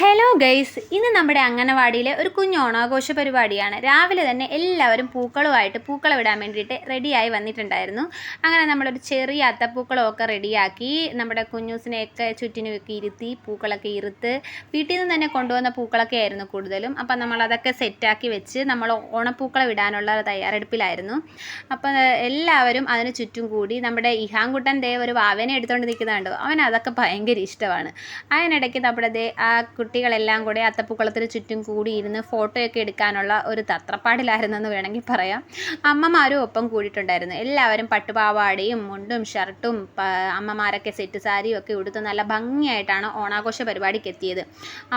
Hello guys, ഇന്ന് നമ്മുടെ അംഗനവാടിയിലെ ഒരു കുഞ്ഞു ഓണാഘോഷ പരിപാടിയാണ്. രാവിലെ തന്നെ എല്ലാവരും പൂക്കളുമായിട്ട് പൂക്കളം ഇടാൻ വേണ്ടിയിട്ട് റെഡിയായി വന്നിട്ടുണ്ടായിരുന്നു. അങ്ങനെ നമ്മളൊരു ചെറിയ അത്തപ്പൂക്കളമൊക്കെ റെഡിയാക്കി നമ്മുടെ കുഞ്ഞൂസിനെയൊക്കെ ചുറ്റിനുമൊക്കെ ഇരുത്തി പൂക്കളൊക്കെ ഇരുത്ത് വീട്ടിൽ നിന്ന് തന്നെ കൊണ്ടുവന്ന പൂക്കളൊക്കെ ആയിരുന്നു കൂടുതലും. അപ്പം നമ്മളതൊക്കെ സെറ്റാക്കി വെച്ച് നമ്മൾ ഓണപ്പൂക്കളം ഇടാനുള്ള തയ്യാറെടുപ്പിലായിരുന്നു. അപ്പം എല്ലാവരും അതിന് ചുറ്റും കൂടി. നമ്മുടെ ഇഹാൻകുട്ടൻ ഒരു വാവനെ എടുത്തുകൊണ്ട് നിൽക്കുന്നുണ്ടോ, അവൻ അതൊക്കെ ഭയങ്കര ഇഷ്ടമാണ്. അതിനിടയ്ക്ക് നമ്മുടെ ആ കുട്ടികളെല്ലാം കൂടെ അത്തപ്പൂക്കളത്തിന് ചുറ്റും കൂടിയിരുന്ന് ഫോട്ടോയൊക്കെ എടുക്കാനുള്ള ഒരു തത്രപ്പാടിലായിരുന്നെന്ന് വേണമെങ്കിൽ പറയാം. അമ്മമാരും ഒപ്പം കൂടിയിട്ടുണ്ടായിരുന്നു. എല്ലാവരും പട്ടുപാവാടയും മുണ്ടും ഷർട്ടും അമ്മമാരൊക്കെ സെറ്റ് സാരിയും ഒക്കെ ഉടുത്ത് നല്ല ഭംഗിയായിട്ടാണ് ഓണാഘോഷ പരിപാടിക്ക് എത്തിയത്.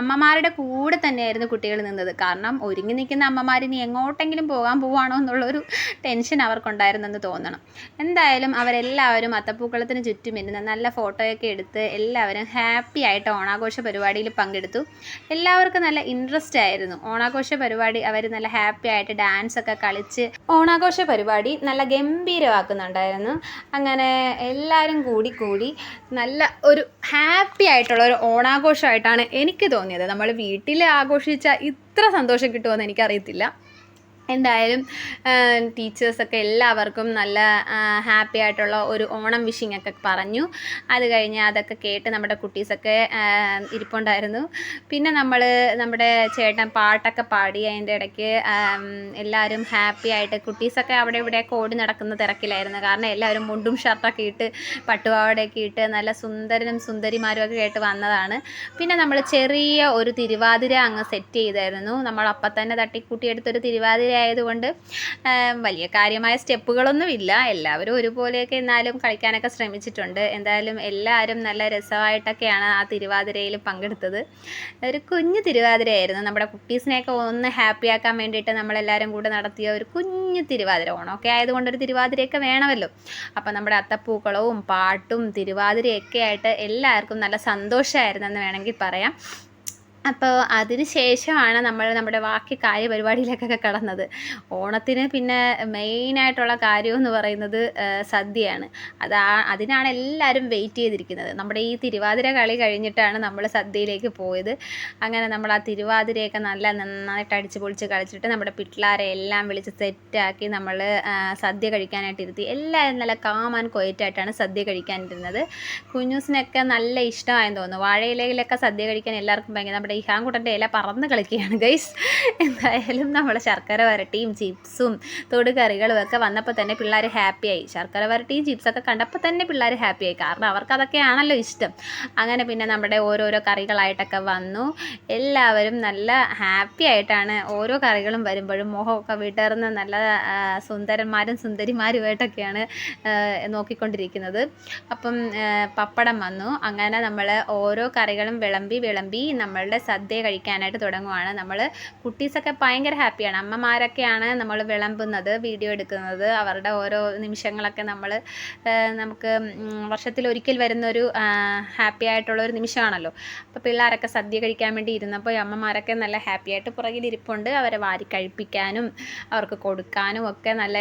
അമ്മമാരുടെ കൂടെ തന്നെയായിരുന്നു കുട്ടികൾ നിന്നത്. കാരണം ഒരുങ്ങി നിൽക്കുന്ന അമ്മമാരിനി എങ്ങോട്ടെങ്കിലും പോകാൻ പോവാണോ എന്നുള്ളൊരു ടെൻഷൻ അവർക്കുണ്ടായിരുന്നെന്ന് തോന്നണം. എന്തായാലും അവരെല്ലാവരും അത്തപ്പൂക്കളത്തിന് ചുറ്റും ഇരുന്ന് നല്ല ഫോട്ടോയൊക്കെ എടുത്ത് എല്ലാവരും ഹാപ്പി ആയിട്ട് ഓണാഘോഷ പരിപാടിയിൽ പങ്കെടുത്തു. എല്ലാവർക്കും നല്ല ഇൻട്രസ്റ്റ് ആയിരുന്നു ഓണാഘോഷ പരിപാടി. അവർ നല്ല ഹാപ്പി ആയിട്ട് ഡാൻസ് ഒക്കെ കളിച്ച് ഓണാഘോഷ പരിപാടി നല്ല ഗംഭീരമാക്കുന്നുണ്ടായിരുന്നു. അങ്ങനെ എല്ലാവരും കൂടി നല്ല ഒരു ഹാപ്പി ആയിട്ടുള്ള ഒരു ഓണാഘോഷമായിട്ടാണ് എനിക്ക് തോന്നിയത്. നമ്മൾ വീട്ടിൽ ആഘോഷിച്ചാൽ ഇത്ര സന്തോഷം കിട്ടുമെന്ന് എനിക്കറിയത്തില്ല. എന്തായാലും ടീച്ചേഴ്സൊക്കെ എല്ലാവർക്കും നല്ല ഹാപ്പി ആയിട്ടുള്ള ഒരു ഓണം വിഷിംഗ് ഒക്കെ പറഞ്ഞു. അത് കഴിഞ്ഞ് അതൊക്കെ കേട്ട് നമ്മുടെ കുട്ടീസൊക്കെ ഇരിപ്പുണ്ടായിരുന്നു. പിന്നെ നമ്മുടെ ചേട്ടൻ പാട്ടൊക്കെ പാടി. അതിൻ്റെ ഇടയ്ക്ക് എല്ലാവരും ഹാപ്പി ആയിട്ട് കുട്ടീസൊക്കെ അവിടെ ഇവിടെയൊക്കെ ഓടി നടക്കുന്ന തിരക്കിലായിരുന്നു. കാരണം എല്ലാവരും മുണ്ടും ഷർട്ടൊക്കെ ഇട്ട് പട്ടുപാവാടയൊക്കെ ഇട്ട് നല്ല സുന്ദരനും സുന്ദരിമാരും ഒക്കെ ആയിട്ട് വന്നതാണ്. പിന്നെ നമ്മൾ ചെറിയ ഒരു തിരുവാതിര അങ്ങ് സെറ്റ് ചെയ്തായിരുന്നു. നമ്മൾ അപ്പം തന്നെ തട്ടിക്കൂട്ടിയെടുത്തൊരു തിരുവാതിര ആയതുകൊണ്ട് വലിയ കാര്യമായ സ്റ്റെപ്പുകളൊന്നുമില്ല. എല്ലാവരും ഒരുപോലെയൊക്കെ എന്നാലും കളിക്കാനൊക്കെ ശ്രമിച്ചിട്ടുണ്ട്. എന്തായാലും എല്ലാവരും നല്ല രസമായിട്ടൊക്കെയാണ് ആ തിരുവാതിരയിൽ പങ്കെടുത്തത്. ഒരു കുഞ്ഞു തിരുവാതിരയായിരുന്നു. നമ്മുടെ കുട്ടീസിനെയൊക്കെ ഒന്ന് ഹാപ്പിയാക്കാൻ വേണ്ടിയിട്ട് നമ്മളെല്ലാവരും കൂടെ നടത്തിയ ഒരു കുഞ്ഞു തിരുവാതിര. ഓണമൊക്കെ ആയതുകൊണ്ട് ഒരു തിരുവാതിരയൊക്കെ വേണമല്ലോ. അപ്പം നമ്മുടെ അത്തപ്പൂക്കളവും പാട്ടും തിരുവാതിരയൊക്കെ ആയിട്ട് എല്ലാവർക്കും നല്ല സന്തോഷമായിരുന്നെന്ന് വേണമെങ്കിൽ പറയാം. അപ്പോൾ അതിന് ശേഷമാണ് നമ്മുടെ ബാക്കി കാര്യപരിപാടിയിലേക്കൊക്കെ കടന്നത്. ഓണത്തിന് പിന്നെ മെയിനായിട്ടുള്ള കാര്യമെന്ന് പറയുന്നത് സദ്യയാണ്. അതിനാണ് എല്ലാവരും വെയിറ്റ് ചെയ്തിരിക്കുന്നത്. നമ്മുടെ ഈ തിരുവാതിര കളി കഴിഞ്ഞിട്ടാണ് നമ്മൾ സദ്യയിലേക്ക് പോയത്. അങ്ങനെ നമ്മൾ ആ തിരുവാതിരയൊക്കെ നന്നായിട്ട് അടിച്ച് പൊളിച്ച് കളിച്ചിട്ട് നമ്മുടെ പിള്ളേരെ എല്ലാം വിളിച്ച് സെറ്റാക്കി നമ്മൾ സദ്യ കഴിക്കാനായിട്ട് ഇരുത്തി. എല്ലാവരും നല്ല കാം ആൻഡ് ക്വയറ്റായിട്ടാണ് സദ്യ കഴിക്കാനിരുന്നത്. കുഞ്ഞൂസിനൊക്കെ നല്ല ഇഷ്ടമായെന്ന് തോന്നുന്നു. വാഴയിലയിലൊക്കെ സദ്യ കഴിക്കാൻ എല്ലാവർക്കും ഭയങ്കര. നമ്മുടെ ഇഹാൻകുട്ടൻ്റെ ഇല പറന്ന് കളിക്കുകയാണ് ഗൈസ്. എന്തായാലും നമ്മൾ ശർക്കര വരട്ടിയും ചിപ്സും തൊടുകറികളും ഒക്കെ വന്നപ്പോൾ തന്നെ പിള്ളേർ ഹാപ്പിയായി. ശർക്കര വരട്ടിയും ചിപ്സൊക്കെ കണ്ടപ്പോൾ തന്നെ പിള്ളേർ ഹാപ്പിയായി. കാരണം അവർക്കതൊക്കെയാണല്ലോ ഇഷ്ടം. അങ്ങനെ പിന്നെ നമ്മുടെ ഓരോരോ കറികളായിട്ടൊക്കെ വന്നു. എല്ലാവരും നല്ല ഹാപ്പി ആയിട്ടാണ് ഓരോ കറികളും വരുമ്പോഴും മുഖമൊക്കെ വിടർന്ന് നല്ല സുന്ദരന്മാരും സുന്ദരിമാരുമായിട്ടൊക്കെയാണ് നോക്കിക്കൊണ്ടിരിക്കുന്നത്. അപ്പം പപ്പടം വന്നു. അങ്ങനെ നമ്മൾ ഓരോ കറികളും വിളമ്പി നമ്മളുടെ സദ്യ കഴിക്കാനായിട്ട് തുടങ്ങുവാണ്. നമ്മൾ കുട്ടീസൊക്കെ ഭയങ്കര ഹാപ്പിയാണ്. അമ്മമാരൊക്കെയാണ് നമ്മൾ വിളമ്പുന്നത്, വീഡിയോ എടുക്കുന്നത്. അവരുടെ ഓരോ നിമിഷങ്ങളൊക്കെ നമുക്ക് വർഷത്തിലൊരിക്കൽ വരുന്നൊരു ഹാപ്പി ആയിട്ടുള്ളൊരു നിമിഷമാണല്ലോ. അപ്പോൾ പിള്ളേരൊക്കെ സദ്യ കഴിക്കാൻ വേണ്ടി ഇരുന്നപ്പോൾ അമ്മമാരൊക്കെ നല്ല ഹാപ്പി ആയിട്ട് പുറകിലിരിപ്പുണ്ട്. അവരെ വാരി കഴിപ്പിക്കാനും അവർക്ക് കൊടുക്കാനും ഒക്കെ നല്ല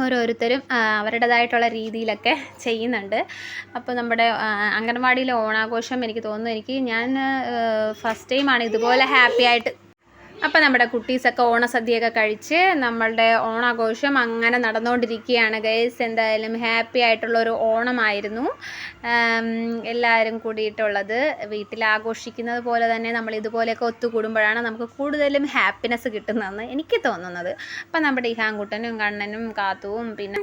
ഓരോരുത്തരും അവരുടേതായിട്ടുള്ള രീതിയിലൊക്കെ ചെയ്യുന്നുണ്ട്. അപ്പോൾ നമ്മുടെ അംഗൻവാടിയിലെ ഓണാഘോഷം എനിക്ക് തോന്നുന്നു ഞാൻ ഫസ്റ്റ് ടൈമാണ് ഇതുപോലെ ഹാപ്പി ആയിട്ട്. അപ്പോൾ നമ്മുടെ കുട്ടീസൊക്കെ ഓണസദ്യയൊക്കെ കഴിച്ച് നമ്മളുടെ ഓണാഘോഷം അങ്ങനെ നടന്നുകൊണ്ടിരിക്കുകയാണ് ഗൈസ്. എന്തായാലും ഹാപ്പി ആയിട്ടുള്ളൊരു ഓണമായിരുന്നു എല്ലാവരും കൂടിയിട്ടുള്ളത്. വീട്ടിൽ ആഘോഷിക്കുന്നത് പോലെ തന്നെ നമ്മൾ ഇതുപോലെയൊക്കെ ഒത്തുകൂടുമ്പോഴാണ് നമുക്ക് കൂടുതലും ഹാപ്പിനെസ് കിട്ടുന്നതെന്ന് എനിക്ക് തോന്നുന്നത്. അപ്പം നമ്മുടെ ഇഹാൻകുട്ടനും കണ്ണനും കാത്തുവും പിന്നെ